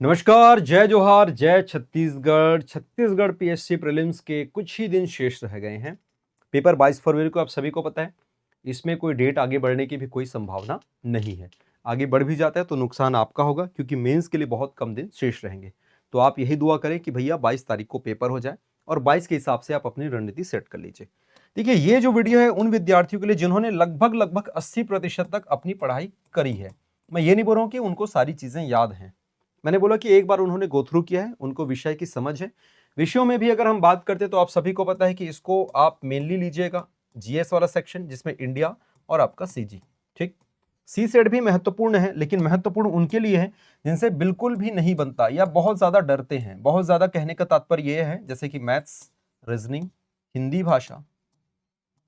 नमस्कार, जय जोहार, जय छत्तीसगढ़। छत्तीसगढ़ पीएससी प्रीलिम्स के कुछ ही दिन शेष रह गए हैं। पेपर 22 फरवरी को आप सभी को पता है। इसमें कोई डेट आगे बढ़ने की भी कोई संभावना नहीं है। आगे बढ़ भी जाता है तो नुकसान आपका होगा, क्योंकि मेंस के लिए बहुत कम दिन शेष रहेंगे। तो आप यही दुआ करें कि भैया 22 तारीख को पेपर हो जाए और 22 के हिसाब से आप अपनी रणनीति सेट कर लीजिए। देखिए, ये जो वीडियो है उन विद्यार्थियों के लिए जिन्होंने लगभग 80% तक अपनी पढ़ाई करी है। मैं ये नहीं बोल रहा हूँ कि उनको सारी चीजें याद हैं। मैंने बोला कि एक बार उन्होंने गो थ्रू किया है, उनको विषय की समझ है। विषयों में भी अगर हम बात करते तो आप सभी को पता है कि इसको आप मेनली लीजिएगा जीएस वाला सेक्शन, जिसमें इंडिया और आपका सीजी। ठीक, सी सेट भी महत्वपूर्ण है, लेकिन महत्वपूर्ण उनके लिए है जिनसे बिल्कुल भी नहीं बनता या बहुत ज्यादा डरते हैं। बहुत ज्यादा कहने का तात्पर्य यह है जैसे कि मैथ्स, रीजनिंग, हिंदी भाषा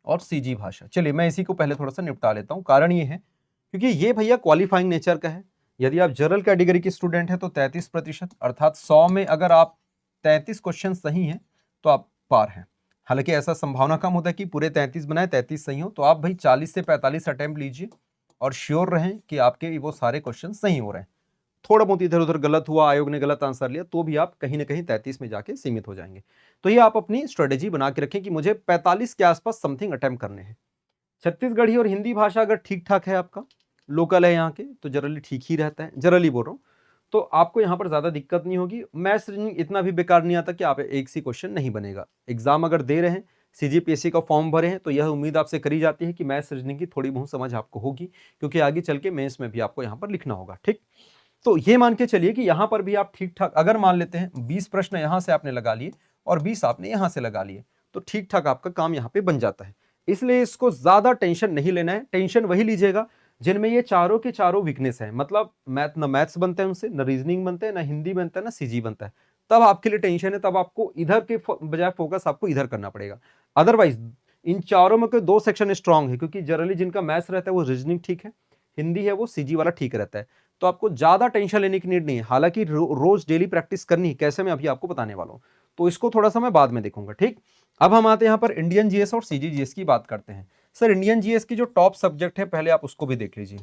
और सीजी भाषा। चलिए मैं इसी को पहले थोड़ा सा निपटा लेता हूं। कारण ये है क्योंकि ये भैया क्वालिफाइंग नेचर का है। यदि आप जनरल कैटेगरी के स्टूडेंट हैं तो 33%, अर्थात 100 में अगर आप 33 क्वेश्चन सही हैं तो आप पार हैं। हालांकि ऐसा संभावना कम होता है कि पूरे 33 बनाए 33 सही हो, तो आप भाई 40 से 45 अटेम्प्ट लीजिए और श्योर रहें कि आपके वो सारे क्वेश्चन सही हो रहे हैं। थोड़ा बहुत इधर उधर गलत हुआ, आयोग ने गलत आंसर लिया, तो भी आप कहीं ना कहीं 33 में जाके सीमित हो जाएंगे। तो ये आप अपनी स्ट्रेटेजी बना के रखें कि मुझे 45 के आसपास समथिंग अटेम्प्ट करने हैं। छत्तीसगढ़ी और हिंदी भाषा अगर ठीक ठाक है, आपका लोकल है यहाँ के, तो जनरली ठीक ही रहता है। जनरली बोल रहा हूँ, तो आपको यहाँ पर ज्यादा दिक्कत नहीं होगी। मैथ्स रीजनिंग इतना भी बेकार नहीं आता कि आप एक सी क्वेश्चन नहीं बनेगा। एग्जाम अगर दे रहे हैं, सीजीपीएससी का फॉर्म भरे हैं, तो यह उम्मीद आपसे करी जाती है कि मैथ्स रीजनिंग की थोड़ी बहुत समझ आपको होगी, क्योंकि आगे चल के मेंस में भी आपको यहाँ पर लिखना होगा। ठीक, तो ये मान के चलिए कि यहां पर भी आप ठीक ठाक अगर मान लेते हैं 20 प्रश्न यहां से आपने लगा लिए और 20 आपने यहां से लगा लिए, तो ठीक ठाक आपका काम यहां पे बन जाता है। इसलिए इसको ज्यादा टेंशन नहीं लेना है। टेंशन वही लीजिएगा जिनमें ये चारों के चारों वीकनेस है। मतलब ना मैथ्स बनते हैं उनसे, ना रीजनिंग बनते हैं, ना हिंदी बनता है, ना सीजी बनता है। तब आपके लिए टेंशन है, तब आपको इधर के बजाय फोकस आपको इधर करना पड़ेगा। अदरवाइज इन चारों में कोई दो सेक्शन स्ट्रांग है, क्योंकि जनरली जिनका मैथ्स रहता है वो रीजनिंग ठीक है, हिंदी है वो सीजी वाला ठीक रहता है। तो आपको ज्यादा टेंशन लेने की नीड नहीं है। हालांकि रोज डेली प्रैक्टिस करनी है, कैसे मैं अभी आपको बताने वाला हूं, तो इसको थोड़ा सा मैं बाद में देखूंगा। ठीक, अब हम आते हैं यहाँ पर इंडियन जीएस और सीजी जीएस की बात करते हैं। सर, इंडियन जीएस की जो टॉप सब्जेक्ट है, पहले आप उसको भी देख लीजिए।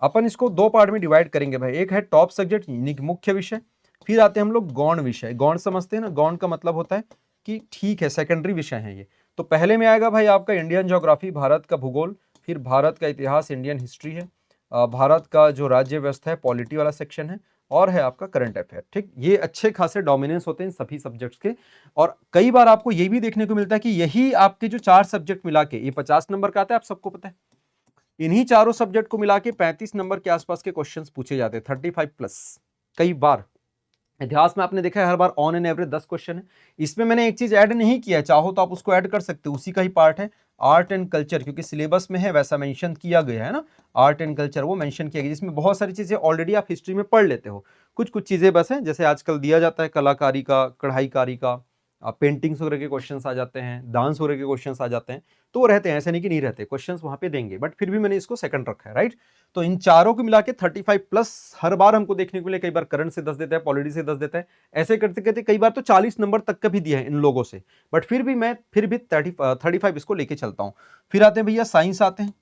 अपन इसको दो पार्ट में डिवाइड करेंगे भाई। एक है टॉप सब्जेक्ट यानी कि मुख्य विषय, फिर आते हैं हम लोग गौण विषय। गौण समझते हैं ना, गौण का मतलब होता है कि ठीक है सेकेंडरी विषय है ये। तो पहले में आएगा भाई आपका इंडियन ज्योग्राफी, भारत का भूगोल, फिर भारत का इतिहास, इंडियन हिस्ट्री है, भारत का जो राज्य व्यवस्था है, पॉलिटी वाला सेक्शन है, और है आपका करंट अफेयर। ठीक, ये अच्छे खासे डोमिनेंस होते हैं इन सभी सब्जेक्ट्स के। और कई बार आपको ये भी देखने को मिलता है कि यही आपके जो चार सब्जेक्ट मिला के ये 50 नंबर का आता है, आप सबको पता है। इन्हीं चारों सब्जेक्ट को मिला के 35 नंबर के आसपास के क्वेश्चंस पूछे जाते हैं, 35 प्लस। कई बार इतिहास में आपने देखा है हर बार ऑन एन एवरेज 10 क्वेश्चन है। इसमें मैंने एक चीज ऐड नहीं किया है, चाहो तो आप उसको ऐड कर सकते हो, उसी का ही पार्ट है आर्ट एंड कल्चर, क्योंकि सिलेबस में है वैसा मेंशन किया गया है ना। आर्ट एंड कल्चर वो मेंशन किया गया, जिसमें बहुत सारी चीजें ऑलरेडी आप हिस्ट्री में पढ़ लेते हो। कुछ कुछ चीजें बस हैं, जैसे आजकल दिया जाता है कलाकारी का, कढ़ाईकारी का, पेंटिंग्स वगैरह के क्वेश्चंस आ जाते हैं, डांस वगैरह के क्वेश्चंस आ जाते हैं। तो वो रहते हैं, ऐसे नहीं कि नहीं रहते, क्वेश्चंस वहां पे देंगे, बट फिर भी मैंने इसको सेकंड रखा है। राइट, तो इन चारों को मिला के 35 प्लस हर बार हमको देखने को मिले। कई बार करंट से 10 देता है, पॉलिटी से 10 देता है, ऐसे करते करते कई बार तो 40 नंबर तक का भी दिया है इन लोगों से। बट फिर भी मैं 35 इसको लेके चलता हूं। फिर आते हैं भैया साइंस आते हैं।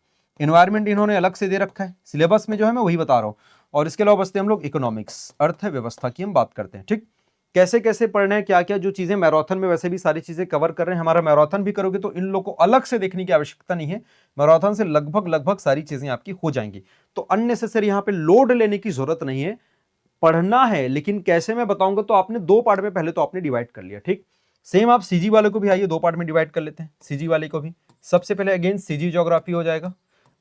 इन्वायरमेंट इन्होंने अलग से दे रखा है, सिलेबस में जो है मैं वही बता रहा हूं। और इसके अलावा बचते हम लोग इकोनॉमिक्स, अर्थव्यवस्था की हम बात करते हैं। ठीक, कैसे कैसे पढ़ना है, क्या क्या जो चीजें मैराथन में वैसे भी सारी चीजें कवर कर रहे हैं। हमारा मैराथन भी करोगे तो इन लोगों को अलग से देखने की आवश्यकता नहीं है, मैराथन से लगभग सारी चीजें आपकी हो जाएंगी। तो अननेसेसरी यहाँ पे लोड लेने की जरूरत नहीं है। पढ़ना है, लेकिन कैसे मैं बताऊंगा। तो आपने दो पार्ट में पहले तो आपने डिवाइड कर लिया। ठीक, सेम आप सीजी वाले को भी आइए दो पार्ट में डिवाइड कर लेते हैं। सीजी वाले को भी सबसे पहले अगेन सीजी ज्योग्राफी हो जाएगा।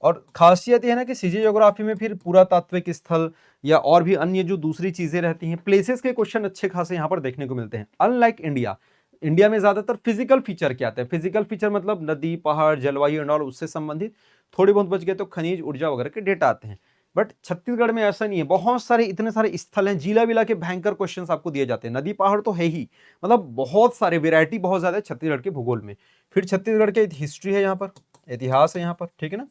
और खासियत यह है ना कि सीजी ज्योग्राफी में फिर पुरातात्विक स्थल या और भी अन्य जो दूसरी चीजें रहती हैं, प्लेसेस के क्वेश्चन अच्छे खासे यहाँ पर देखने को मिलते हैं। अनलाइक इंडिया, इंडिया में ज्यादातर फिजिकल फीचर क्या आते हैं। फिजिकल फीचर मतलब नदी, पहाड़, जलवायु एंड ऑल, उससे संबंधित। थोड़ी बहुत बच गए तो खनिज, ऊर्जा वगैरह के डेटा आते हैं। बट छत्तीसगढ़ में ऐसा नहीं है, बहुत सारे इतने सारे स्थल हैं, जिला विला के भयंकर क्वेश्चंस आपको दिए जाते हैं। नदी पहाड़ तो है ही, मतलब बहुत सारे, वेरायटी बहुत ज्यादा है छत्तीसगढ़ के भूगोल में। फिर छत्तीसगढ़ के हिस्ट्री है यहाँ पर, इतिहास है यहाँ पर, ठीक है ना।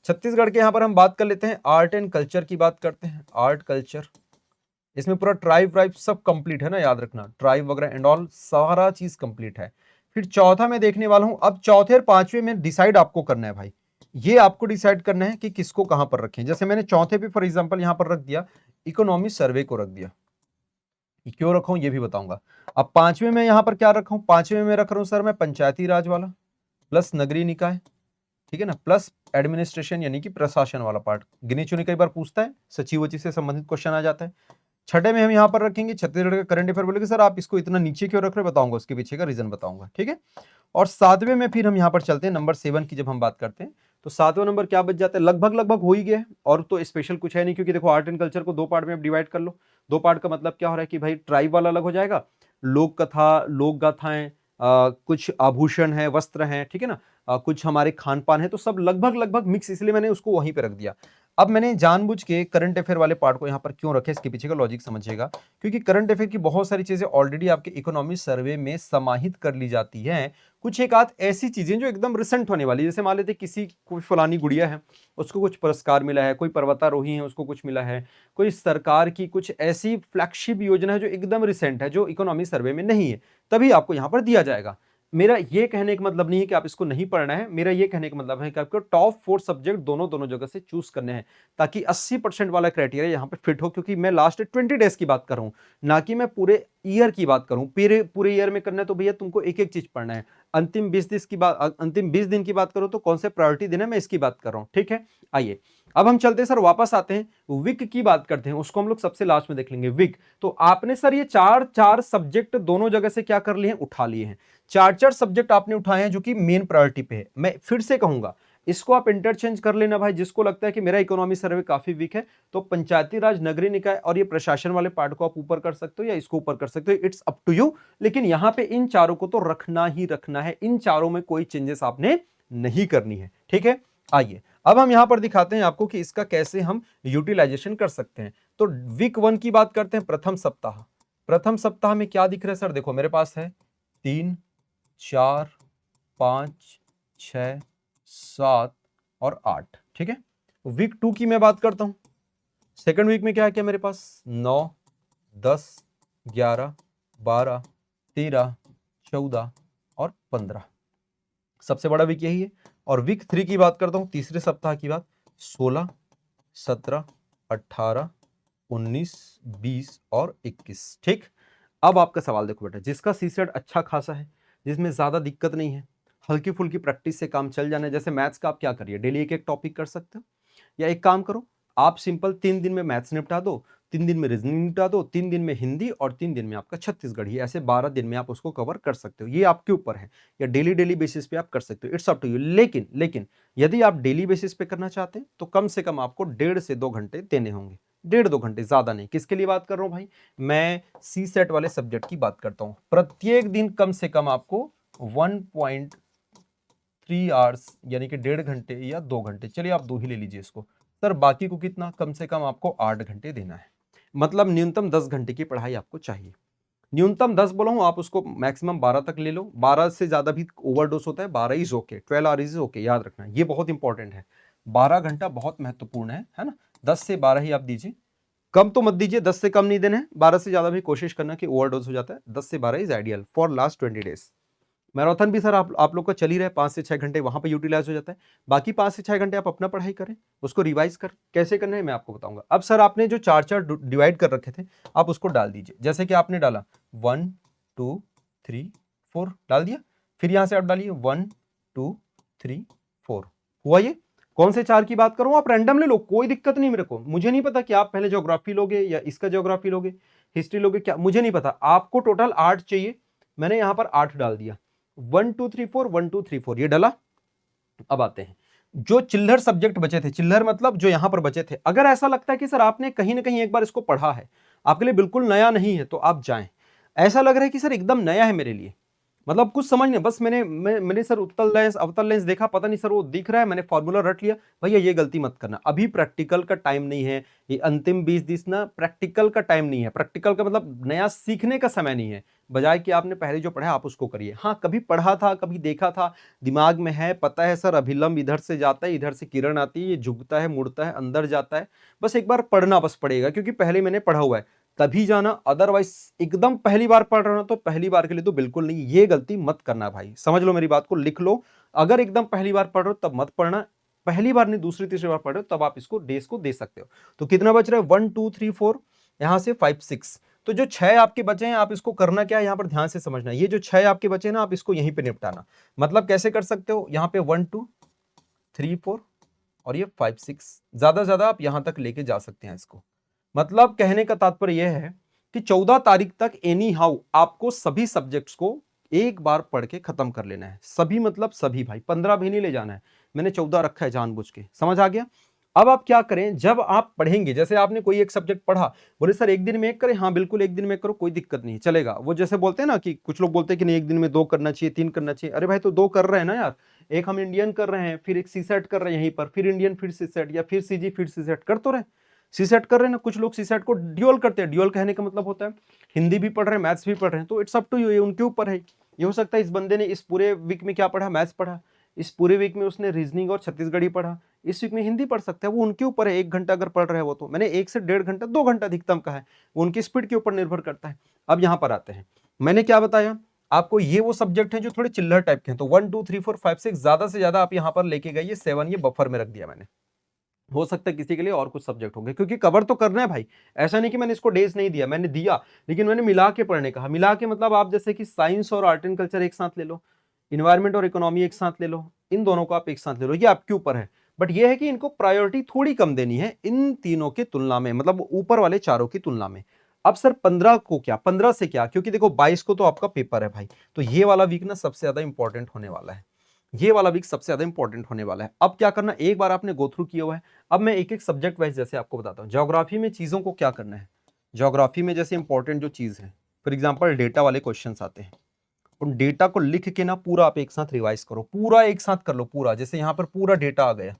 छत्तीसगढ़ के यहाँ पर हम बात कर लेते हैं आर्ट एंड कल्चर की बात करते हैं। आर्ट कल्चर, इसमें पूरा ट्राइब वाइब सब कंप्लीट है ना, याद रखना, ट्राइब वगैरह एंड ऑल सारा चीज कंप्लीट है। फिर चौथा मैं देखने वाला हूं। अब चौथे और पांचवे में डिसाइड आपको करना है भाई, ये आपको डिसाइड करना है कि किसको कहां पर रखें। जैसे मैंने चौथे पे फॉर एग्जांपल यहां पर रख दिया, इकोनॉमी सर्वे को रख दिया। क्यों रखा हूं ये भी बताऊंगा। अब पांचवें में यहां पर क्या रखा हूं, पांचवें में रख रहा हूं सर मैं पंचायती राज वाला प्लस नगरीय निकाय, ठीक है ना, प्लस एडमिनिस्ट्रेशन यानी कि प्रशासन वाला पार्ट। गिनी चुनी कई बार पूछता है, सचिव वचिव से संबंधित क्वेश्चन आ जाता है। छठे में हम यहां पर रखेंगे छत्तीसगढ़ का करंट अफेयर। बोलेगे सर आप इसको इतना नीचे क्यों रख रहे हो, बताऊंगा उसके पीछे का रीजन बताऊंगा, ठीक है। और सातवें में फिर हम यहां पर चलते हैं नंबर 7 की जब हम बात करते हैं, तो सातवां नंबर क्या बच जाता है, लगभग लगभग हो ही गया है, और तो स्पेशल कुछ है नहीं, क्योंकि देखो आर्ट एंड कल्चर को दो पार्ट में आप डिवाइड कर लो। दो पार्ट का मतलब क्या हो रहा है कि भाई ट्राइब वाला अलग हो जाएगा, लोक कथा, लोक गाथाएं, कुछ आभूषण है, वस्त्र हैं, ठीक है ना, कुछ हमारे खान पान है, तो सब लगभग लगभग मिक्स, इसलिए मैंने उसको वहीं पे रख दिया। अब मैंने जानबूझ के करंट अफेयर वाले पार्ट को यहां पर क्यों रखे, इसके पीछे का लॉजिक समझिएगा। क्योंकि करंट अफेयर की बहुत सारी चीजें ऑलरेडी आपके इकोनॉमी सर्वे में समाहित कर ली जाती हैं। कुछ एक आध ऐसी चीजें जो एकदम रिसेंट होने वाली, जैसे मान लेते किसी कोई फलानी गुड़िया है, उसको कुछ पुरस्कार मिला है, कोई पर्वतारोही है उसको कुछ मिला है, कोई सरकार की कुछ ऐसी फ्लैगशिप योजना है जो एकदम रिसेंट है, जो इकोनॉमी सर्वे में नहीं है, तभी आपको यहां पर दिया जाएगा। मेरा ये कहने का मतलब नहीं है कि आप इसको नहीं पढ़ना है, मेरा ये कहने का मतलब है कि आपको टॉप 4 सब्जेक्ट दोनों जगह से चूज करने हैं, ताकि 80% वाला क्राइटेरिया यहां पे फिट हो। क्योंकि मैं लास्ट 20 डेज की बात कर रहा हूं, ना कि मैं पूरे ईयर की बात करूं। पूरे ईयर में करना है तो भैया तुमको एक एक चीज पढ़ना है। अंतिम 20 दिन की बात करो तो कौन से प्रायोरिटी देना है, मैं इसकी बात कर रहा हूं, ठीक है। आइए अब हम चलते हैं सर, वापस आते हैं, विक की बात करते हैं, उसको हम लोग सबसे लास्ट में देख लेंगे। विक, तो आपने सर ये चार चार सब्जेक्ट दोनों जगह से क्या कर लिए हैं, उठा लिए हैं। चार चार सब्जेक्ट आपने उठाए हैं जो कि मेन प्रायोरिटी पे है। मैं फिर से कहूंगा, इसको आप इंटरचेंज कर लेना भाई। जिसको लगता है कि मेरा इकोनॉमी सर्वे काफी वीक है, तो पंचायती राज, नगरीय निकाय और ये प्रशासन वाले पार्ट को आप ऊपर कर सकते हो या इसको ऊपर कर सकते हो, इट्स अप टू यू। लेकिन यहां पे इन चारों को तो रखना ही रखना है, इन चारों में कोई चेंजेस आपने नहीं करनी है, ठीक है। आइए अब हम यहां पर दिखाते हैं आपको कि इसका कैसे हम यूटिलाइजेशन कर सकते हैं। तो वीक 1 की बात करते हैं, प्रथम सप्ताह। प्रथम सप्ताह में क्या दिख रहा है सर, देखो मेरे पास है 3, 4, 5, 6, 7 और 8, ठीक है। वीक 2 की मैं बात करता हूं। सेकंड वीक में क्या है, क्या मेरे पास 9, 10, 11, 12, 13, 14 और 15, सबसे बड़ा वीक यही है। और वीक 3 की बात करता हूं, तीसरे सप्ताह की बात, 16, 17, 18, 19, 20 और 21, ठीक। अब आपका सवाल देखो बेटा, जिसका सीसेट अच्छा खासा है, जिसमें ज्यादा दिक्कत नहीं है, हल्की फुल्की प्रैक्टिस से काम चल जाना है, जैसे मैथ्स का आप क्या करिए, डेली एक एक टॉपिक कर सकते हो, या एक काम करो, आप सिंपल 3 दिन में मैथ्स निपटा दो, 3 दिन में रीजनिंग निपटा दो, 3 दिन में हिंदी और 3 दिन में आपका छत्तीसगढ़ी, ऐसे 12 दिन में आप उसको कवर कर सकते हो। ये आपके ऊपर है, या डेली डेली बेसिस पे आप कर सकते हो, इट्स अप टू यू। लेकिन लेकिन यदि आप डेली बेसिस पे करना चाहते हैं तो कम से कम आपको 1.5 से 2 घंटे देने होंगे, 1.5-2 घंटे, ज्यादा नहीं। किसके लिए बात कर रहा हूं भाई, मैं सी सेट वाले सब्जेक्ट की बात करता हूं। प्रत्येक दिन कम से कम आपको 1.3 आवर्स यानी कि 1.5 घंटे या 2 घंटे, चलिए आप 2 ही ले लीजिए इसको सर, बाकी को कितना, कम से कम आपको 8 घंटे देना है। मतलब न्यूनतम 10 घंटे की पढ़ाई आपको चाहिए। न्यूनतम 10 बोला हूं, आप उसको मैक्सिमम 12 तक ले लो, 12 से ज्यादा भी ओवरडोज होता है, 12 is okay, 12 our is okay, याद रखना ये बहुत इंपॉर्टेंट है। 12 घंटा बहुत महत्वपूर्ण है ना। 10 से 12 ही आप दीजिए, कम तो मत दीजिए, 10 से कम नहीं देने हैं, 12 से ज्यादा भी कोशिश करना कि ओवरडोज हो जाता है। 10 से 12 is ideal for last 20 days. Marathon भी सर आप लोग का चल ही रहा है, 5 से 6 घंटे वहां पे यूटिलाइज हो जाता है। बाकी 5 से 6 घंटे आप अपना पढ़ाई करें, उसको रिवाइज कर, कैसे करना है मैं आपको बताऊंगा। अब सर आपने जो चार चार डिवाइड कर रखे थे, आप उसको डाल दीजिए। जैसे कि आपने डाला 1, 2, 3, 4 डाल दिया, फिर यहां से आप डालिए 1, 2, 3, 4, हुआ ये। कौन से चार की बात करूं, आप रैंडम ले लो, कोई दिक्कत नहीं मेरे को। मुझे नहीं पता कि आप पहले ज्योग्राफी लोगे या इसका ज्योग्राफी लोगे, हिस्ट्री लोगे, क्या मुझे नहीं पता। आपको टोटल 8 चाहिए, मैंने यहां पर 8 डाल दिया। 1 2 3 4 1 2 3 4 ये डाला। अब आते हैं जो चिल्लर सब्जेक्ट बचे थे, चिल्लर मतलब जो यहां पर बचे थे। अगर ऐसा लगता है कि सर आपने कहीं ना कहीं एक बार इसको पढ़ा है, आपके लिए बिल्कुल नया नहीं है, तो आप जाएं। ऐसा लग रहा है कि सर एकदम नया है मेरे लिए, मतलब कुछ समझ नहीं, बस मैंने सर उत्तल लेंस अवतल लेंस देखा, पता नहीं सर वो दिख रहा है, मैंने फॉर्मूला रट लिया, भैया ये गलती मत करना। अभी प्रैक्टिकल का टाइम नहीं है, ये अंतिम 20 दिन ना प्रैक्टिकल का टाइम नहीं है। प्रैक्टिकल का मतलब नया सीखने का समय नहीं है, बजाय कि आपने पहले जो पढ़ा आप उसको करिए। हाँ कभी पढ़ा था, कभी देखा था, दिमाग में है, पता है सर अभिलंब इधर से जाता है, इधर से किरण आती है, ये झुकता है, मुड़ता है, अंदर जाता है। बस एक बार पढ़ना बस पड़ेगा, क्योंकि पहले मैंने पढ़ा हुआ है, तभी जाना। अदरवाइज एकदम पहली बार पढ़ रहे हो तो पहली बार के लिए तो बिल्कुल नहीं, ये गलती मत करना भाई, समझ लो मेरी बात को, लिख लो। अगर एकदम पहली बार पढ़ रहे हो तब मत पढ़ना, पहली बार नहीं दूसरी तीसरी बार पढ़ रहे हो तब आप इसको डेज को दे सकते हो। तो कितना बच रहा है, 1 2 3 4, यहां से 5 6, तो जो 6 आपके बचे हैं, आप इसको करना क्या है यहाँ पर ध्यान से समझना। ये जो 6 आपके बचे हैं ना, आप इसको यहीं पे निपटाना। मतलब कैसे कर सकते हो, यहाँ पे 1 2 3 4 और ये 5 6, ज्यादा ज्यादा आप यहां तक लेके जा सकते हैं इसको। मतलब कहने का तात्पर्य यह है कि 14 तारीख तक एनी हाउ आपको सभी सब्जेक्ट्स को एक बार पढ़ के खत्म कर लेना है। सभी मतलब सभी भाई, 15 भी नहीं ले जाना है, मैंने 14 रखा है जानबूझ के, समझ आ गया। अब आप क्या करें, जब आप पढ़ेंगे, जैसे आपने कोई एक सब्जेक्ट पढ़ा, बोले सर एक दिन में एक करें, हाँ बिल्कुल एक दिन में करो, कोई दिक्कत नहीं चलेगा। वो जैसे बोलते हैं ना कि कुछ लोग बोलते हैं कि नहीं एक दिन में 2 करना चाहिए, 3 करना चाहिए। अरे भाई तो 2 कर रहे हैं ना यार, एक हम इंडियन कर रहे हैं, फिर एक सी सेट कर रहे हैं यहीं पर, फिर इंडियन फिर सी सेट, या फिर सीजी फिर सी सेट कर तो रहे। सी सेट कर रहे हैं ना, कुछ लोग सी सेट को ड्यूअल करते हैं। ड्यूअल कहने का मतलब होता है हिंदी भी पढ़ रहे हैं, मैथ्स भी पढ़ रहे हैं। तो इट्स अप टू यू, ये उनके ऊपर है। ये हो सकता है इस बंदे ने इस पूरे वीक में क्या पढ़ा, मैथ्स पढ़ा, इस पूरे वीक में उसने रीजनिंग और छत्तीसगढ़ी पढ़ा, इस वीक में हिंदी पढ़ सकता है। वो उनके ऊपर है, 1 घंटा अगर पढ़ रहे हैं वो, तो मैंने 1 से 1.5 घंटा 2 घंटा अधिकतम का है, वो उनकी स्पीड के ऊपर निर्भर करता है। अब यहाँ पर आते हैं, मैंने क्या बताया आपको, ये वो सब्जेक्ट हैं जो थोड़े चिल्लर टाइप के हैं। तो 1 2 3 4 5 6 ज्यादा से ज्यादा आप यहाँ पर लेके गए, 7 ये बफर में रख दिया मैंने। हो सकता है किसी के लिए और कुछ सब्जेक्ट होंगे, क्योंकि कवर तो करना है भाई। ऐसा नहीं कि मैंने इसको डेज नहीं दिया, मैंने दिया, लेकिन मैंने मिला के पढ़ने कहा। मिला के मतलब आप जैसे कि साइंस और आर्ट एंड कल्चर एक साथ ले लो, इन्वायरमेंट और इकोनॉमी एक साथ ले लो, इन दोनों को आप एक साथ ले लो, ये आपके ऊपर है। बट ये है कि इनको प्रायोरिटी थोड़ी कम देनी है इन तीनों की तुलना में, मतलब ऊपर वाले चारों की तुलना में। अब सर 15 को क्या, 15 से क्या, क्योंकि देखो 22 को तो आपका पेपर है भाई, तो ये वाला वीक ना सबसे ज्यादा इंपॉर्टेंट होने वाला है। ये वाला वीक सबसे ज्यादा इंपॉर्टेंट होने वाला है। अब क्या करना, एक बार आपने गो थ्रू किया हुआ है, अब मैं एक एक सब्जेक्ट वाइज जैसे आपको बताता हूँ। ज्योग्राफी में चीजों को क्या करना है, ज्योग्राफी में जैसे इंपॉर्टेंट जो चीज है, फॉर एग्जाम्पल डेटा वाले क्वेश्चन आते हैं, उन डेटा को लिख के ना पूरा आप एक साथ रिवाइज करो, पूरा एक साथ कर लो पूरा। जैसे यहाँ पर पूरा डेटा आ गया,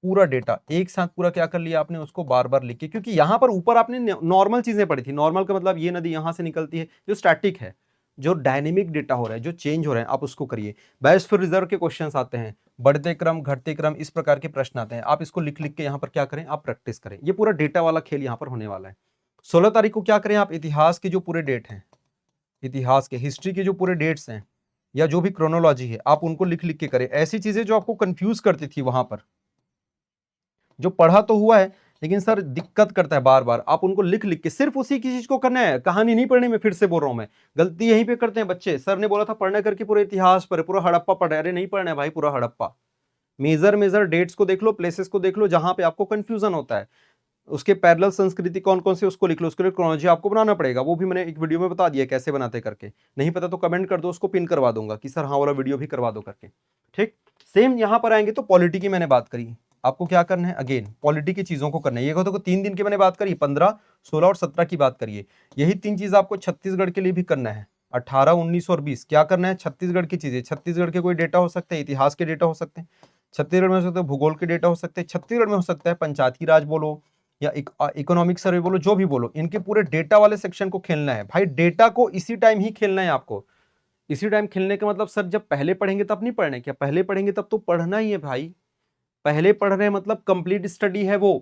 पूरा डेटा एक साथ पूरा क्या कर लिया आपने, उसको बार बार लिख के, क्योंकि यहाँ पर ऊपर आपने नॉर्मल चीजें पढ़ी थी। नॉर्मल का मतलब ये नदी यहाँ से निकलती है, जो स्टैटिक है। जो डायनेमिक डेटा हो रहा है, जो चेंज हो रहे हैं, आप उसको करिए। बायोस्फीयर रिजर्व के क्वेश्चंस आते हैं, बढ़ते क्रम घटते क्रम, इस प्रकार के प्रश्न आते हैं। आप इसको लिख लिख के यहाँ पर क्या करें, आप प्रैक्टिस करें। ये पूरा डेटा वाला खेल यहाँ पर होने वाला है। 16 तारीख को क्या करें, आप इतिहास के जो पूरे डेट हैं, इतिहास के हिस्ट्री के जो पूरे डेट्स हैं, या जो भी क्रोनोलॉजी है, आप उनको लिख लिख के करें। ऐसी चीजें जो आपको कंफ्यूज करती थी वहां पर, जो पढ़ा तो हुआ है लेकिन सर दिक्कत करता है बार बार, आप उनको लिख लिख के, सिर्फ उसी की चीज को करना है, कहानी नहीं पढ़नी। मैं फिर से बोल रहा हूं, मैं गलती यहीं पे करते हैं बच्चे। सर ने बोला था पढ़ना करके पूरे इतिहास पर, पूरा हड़प्पा पढ़ रहे, अरे नहीं पढ़ना है भाई पूरा हड़प्पा। मेजर मेजर डेट्स को देख लो, प्लेसेस को देख लो जहां पे आपको कंफ्यूजन होता है, उसके पैरेलल संस्कृति कौन कौन सी उसको लिख लो। उसके लिए क्रोनोलॉजी आपको बनाना पड़ेगा, वो भी मैंने एक वीडियो में बता दिया कैसे बनाते करके। नहीं पता तो कमेंट कर दो, उसको पिन करवा दूंगा कि सर हाँ वाला वीडियो भी करवा दो करके। ठीक, सेम यहां पर आएंगे तो पॉलिटी की मैंने बात करी, आपको क्या करना है, अगेन पॉलिटी की चीजों को करना है। ये तो 3 दिन की मैंने बात करी, 15 16 और 17 की बात करिए। यही 3 चीज आपको छत्तीसगढ़ के लिए भी करना है, 18 19 और 20। क्या करना है, छत्तीसगढ़ की चीजें, छत्तीसगढ़ के कोई डेटा हो सकते हैं, इतिहास के डेटा हो सकते हैं, छत्तीसगढ़ में हो सकते हैं भूगोल के डेटा हो सकते हैं, छत्तीसगढ़ में हो सकता है पंचायती राज बोलो या इकोनॉमिक सर्वे बोलो, जो भी बोलो, इनके पूरे डेटा वाले सेक्शन को खेलना है भाई। डेटा को इसी टाइम ही खेलना है आपको। इसी टाइम खेलने का मतलब सर जब पहले पढ़ेंगे तब नहीं पढ़ना है क्या, पहले पढ़ेंगे तब तो पढ़ना ही है भाई। पहले पढ़ रहे हैं मतलब कंप्लीट स्टडी है वो,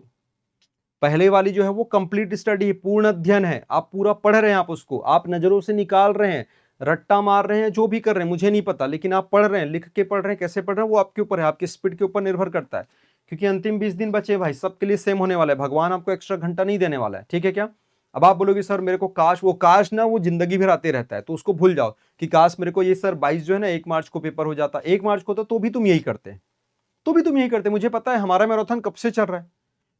पहले वाली जो है वो कंप्लीट स्टडी, पूर्ण अध्ययन है। आप पूरा पढ़ रहे हैं, आप उसको आप नजरों से निकाल रहे हैं, रट्टा मार रहे हैं, जो भी कर रहे हैं मुझे नहीं पता, लेकिन आप पढ़ रहे हैं, लिख के पढ़ रहे हैं, कैसे पढ़ रहे हैं वो आपके ऊपर है, आपकी स्पीड के ऊपर निर्भर करता है। क्योंकि अंतिम 20 दिन बचे भाई, सबके लिए सेम होने वाला है, भगवान आपको एक्स्ट्रा घंटा नहीं देने वाला है, ठीक है क्या। अब आप बोलोगे सर मेरे को काश, वो काश ना वो जिंदगी भर आते रहता है, तो उसको भूल जाओ कि काश मेरे को ये सर 22 जो है ना 1 मार्च को पेपर हो जाता, 1 मार्च को तो भी तुम यही करते, तो भी तुम यही करते। मुझे पता है हमारा मैराथन कब से चल रहा है,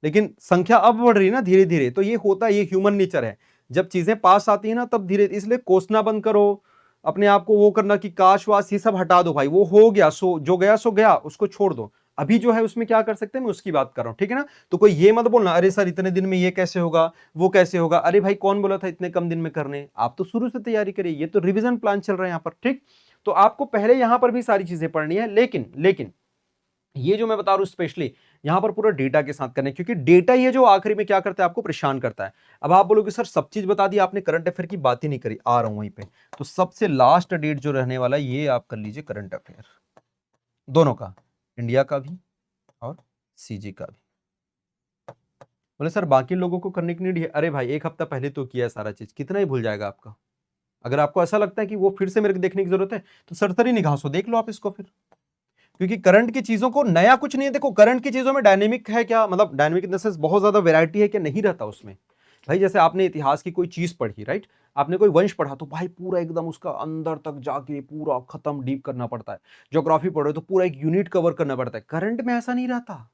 लेकिन संख्या अब बढ़ रही है ना धीरे धीरे, तो ये होता है, ये ह्यूमन नेचर है। जब चीजें पास आती है ना तब धीरे, इसलिए कोसना बंद करो अपने आप को, वो करना कि काश वास ये सब हटा दो भाई, वो हो गया, सो जो गया सो गया, उसको छोड़ दो। अभी जो है उसमें क्या कर सकते हैं मैं उसकी बात कर रहा हूं, ठीक है ना। तो कोई ये मत बोलना अरे सर इतने दिन में ये कैसे होगा वो कैसे होगा, अरे भाई कौन बोला था इतने कम दिन में करने, आप तो शुरू से तैयारी करिए, ये तो रिविजन प्लान चल रहा है यहाँ पर, ठीक। तो आपको पहले यहां पर भी सारी चीजें पढ़नी है, लेकिन ये जो मैं बता रहा हूं स्पेशली यहां पर पूरा डेटा के साथ करना है, क्योंकि डेटा ये जो आखिरी में क्या करता है आपको परेशान करता है। अब आप बोलोगे सर सब चीज बता दी आपने, करंट अफेयर की बात ही नहीं करी, आ रहा हूं वहीं पे। तो सबसे लास्ट डेट जो रहने वाला है ये आप कर लीजिए, करंट अफेयर दोनों का, इंडिया का भी और सीजी का भी। बोले सर बाकी लोगों को करने की नीड है, अरे भाई 1 हफ्ता पहले तो किया है सारा चीज, कितना ही भूल जाएगा आपका। अगर आपको ऐसा लगता है कि वो फिर से मेरे को देखने की जरूरत है तो सरसरी निगाह से देख लो आप इसको फिर, क्योंकि करंट की चीजों को नया कुछ नहीं है। देखो करंट की चीजों में डायनेमिक है क्या, मतलब डायनेमिक इन द सेंस बहुत ज्यादा वैरायटी है क्या, नहीं रहता उसमें। भाई जैसे आपने इतिहास की कोई चीज पढ़ी, राइट, आपने कोई वंश पढ़ा तो भाई पूरा एकदम उसका अंदर तक जाके पूरा खत्म डीप करना पड़ता है। ज्योग्राफी पढ़ो तो पूरा एक यूनिट कवर करना पड़ता है। करंट में ऐसा नहीं रहता।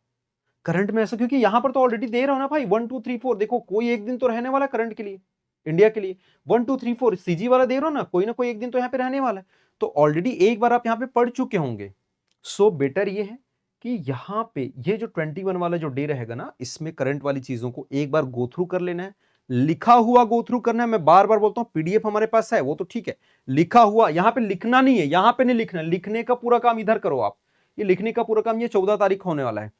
करंट में ऐसा, क्योंकि यहां पर तो ऑलरेडी दे रहा हूं ना भाई, 1 2 3 4, देखो कोई एक दिन तो रहने वाला करंट के लिए, इंडिया के लिए 1 2 3 4 सीजी वाला दे रहा हूं ना, कोई ना कोई एक दिन तो यहाँ पे रहने वाला है। तो ऑलरेडी एक बार आप यहाँ पे पढ़ चुके होंगे। सो बेटर ये है कि यहाँ पे ये जो 21 वाला जो डे रहेगा ना, इसमें करंट वाली चीजों को एक बार गो थ्रू कर लेना है। लिखा हुआ गो थ्रू करना है। मैं बार बार बोलता हूं पीडीएफ हमारे पास है वो तो ठीक है, लिखा हुआ यहाँ पे लिखना नहीं है, यहाँ पे नहीं लिखना, लिखने का पूरा काम इधर करो आप। ये लिखने का पूरा काम ये 14 तारीख होने वाला है।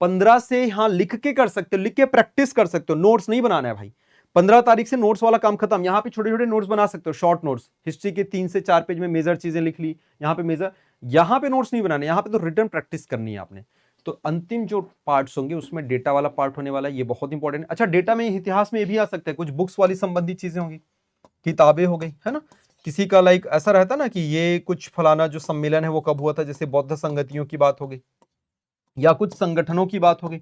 15 से यहां लिख के कर सकते हो, लिख के प्रैक्टिस कर सकते हो, नोट्स नहीं बनाना है भाई। 15 तारीख से नोट्स वाला काम खत्म। यहां पे छोटे छोटे नोट्स बना सकते हो, शॉर्ट नोट्स, हिस्ट्री के 3 से 4 पेज में मेजर चीजें लिख ली, यहां पे मेजर, यहां पे नोट्स नहीं बनाने, यहां पे तो रिटर्न प्रैक्टिस करनी है आपने। तो अंतिम जो पार्ट्स होंगे उसमें डेटा वाला पार्ट होने वाला है, ये बहुत इंपॉर्टेंट है। अच्छा, डेटा में इतिहास में ये भी आ सकता है, कुछ बुक्स वाली संबंधित चीजें होंगी, किताबें हो गई है ना, किसी का लाइक ऐसा रहता ना कि ये कुछ फलाना जो सम्मेलन है वो कब हुआ था, जैसे बौद्ध संगतियों की बात हो गई या कुछ संगठनों की बात हो गई।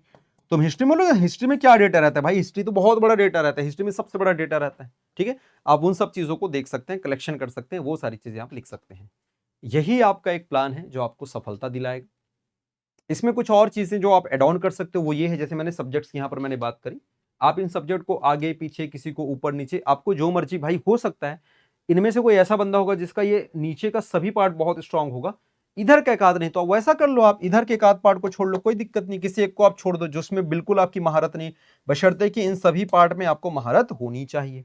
तुम हिस्ट्री में लोगे, हिस्ट्री में क्या डेटा रहता है भाई, हिस्ट्री तो बहुत बड़ा डेटा रहता है, हिस्ट्री में सबसे बड़ा डेटा रहता है। ठीक है, आप उन सब चीजों को देख सकते हैं, कलेक्शन कर सकते हैं, वो सारी चीजें आप लिख सकते हैं। यही आपका एक प्लान है जो आपको सफलता दिलाएगा। इसमें कुछ और चीजें जो आप एड ऑन कर सकते हो वो ये है, जैसे मैंने सब्जेक्ट्स यहां पर मैंने बात करी, आप इन सब्जेक्ट को आगे पीछे, किसी को ऊपर नीचे, आपको जो मर्जी भाई, हो सकता है इनमें से कोई ऐसा बंदा होगा जिसका ये नीचे का सभी पार्ट बहुत स्ट्रांग होगा, इधर का एक आध नहीं, तो वैसा कर लो आप, इधर के एक आध पार्ट को छोड़ लो, कोई दिक्कत नहीं, किसी एक को आप छोड़ दो जिसमें बिल्कुल आपकी महारत नहीं, बशर्ते कि इन सभी पार्ट में आपको महारत होनी चाहिए।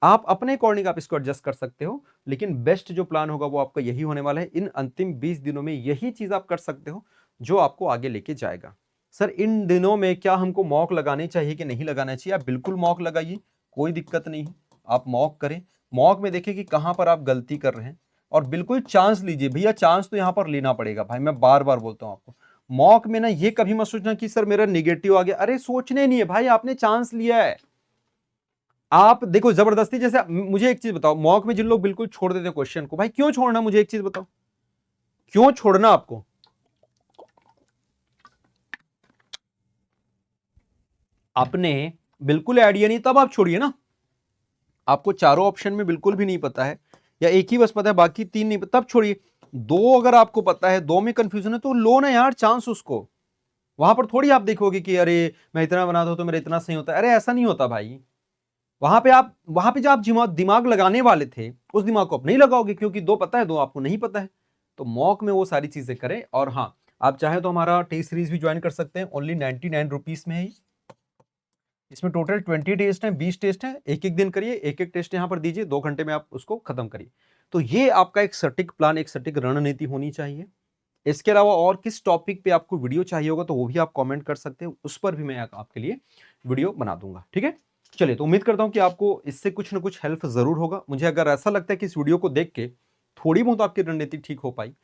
आप अपने अकॉर्डिंग आप इसको एडजस्ट कर सकते हो, लेकिन बेस्ट जो प्लान होगा वो आपका यही होने वाला है। इन अंतिम 20 दिनों में यही चीज आप कर सकते हो जो आपको आगे लेके जाएगा। सर इन दिनों में क्या हमको मॉक लगाने चाहिए कि नहीं लगाना चाहिए? आप बिल्कुल मॉक लगाइए, कोई दिक्कत नहीं है, आप मॉक करें। मॉक में देखिए कि कहां पर आप गलती कर रहे हैं, और बिल्कुल चांस लीजिए भैया, चांस तो यहां पर लेना पड़ेगा भाई, मैं बार बार बोलता हूं आपको। मॉक में ना ये कभी मत सोचना कि सर मेरा निगेटिव आ गया, अरे सोचने नहीं है भाई, आपने चांस लिया है। आप देखो जबरदस्ती, जैसे मुझे एक चीज बताओ, मॉक में जिन लोग बिल्कुल छोड़ देते हैं क्वेश्चन को, भाई क्यों छोड़ना, मुझे एक चीज बताओ, क्यों छोड़ना आपको? आपने बिल्कुल आइडिया नहीं तब आप छोड़िए ना। आपको चारों ऑप्शन में बिल्कुल भी नहीं पता है, या एक ही बस पता है बाकी 3 नहीं पता, तब छोड़िए। 2 अगर आपको पता है, 2 में कंफ्यूजन है, तो लो ना यार चांस उसको। वहां पर थोड़ी आप देखोगे कि अरे मैं इतना बना दूं तो मेरा इतना सही होता है, अरे ऐसा नहीं होता भाई। वहां पे जो आप दिमाग लगाने वाले थे उस दिमाग को आप नहीं लगाओगे, क्योंकि 2 पता है 2 आपको नहीं पता है। तो मॉक में वो सारी चीजें करें। और हाँ, आप चाहे तो हमारा टेस्ट सीरीज भी ज्वाइन कर सकते हैं, ओनली 99 रुपीज में ही। इसमें टोटल 20 टेस्ट हैं, 20 टेस्ट हैं, एक एक दिन करिए, एक एक टेस्ट यहाँ पर दीजिए, 2 घंटे में आप उसको खत्म करिए। तो ये आपका एक सटीक प्लान, एक सटीक रणनीति होनी चाहिए। इसके अलावा और किस टॉपिक पे आपको वीडियो चाहिए होगा तो वो भी आप कमेंट कर सकते हैं, उस पर भी मैं आपके लिए वीडियो बना दूंगा। ठीक है, चलिए, तो उम्मीद करता हूं कि आपको इससे कुछ ना कुछ हेल्प जरूर होगा। मुझे अगर ऐसा लगता है कि इस वीडियो को देख के थोड़ी बहुत आपकी रणनीति ठीक हो पाई,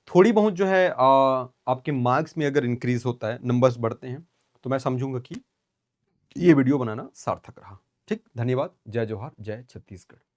थोड़ी बहुत जो है आपके मार्क्स में अगर इंक्रीज होता है, नंबर्स बढ़ते हैं, तो मैं समझूंगा कि ये वीडियो बनाना सार्थक रहा। ठीक, धन्यवाद। जय जोहार, जय छत्तीसगढ़।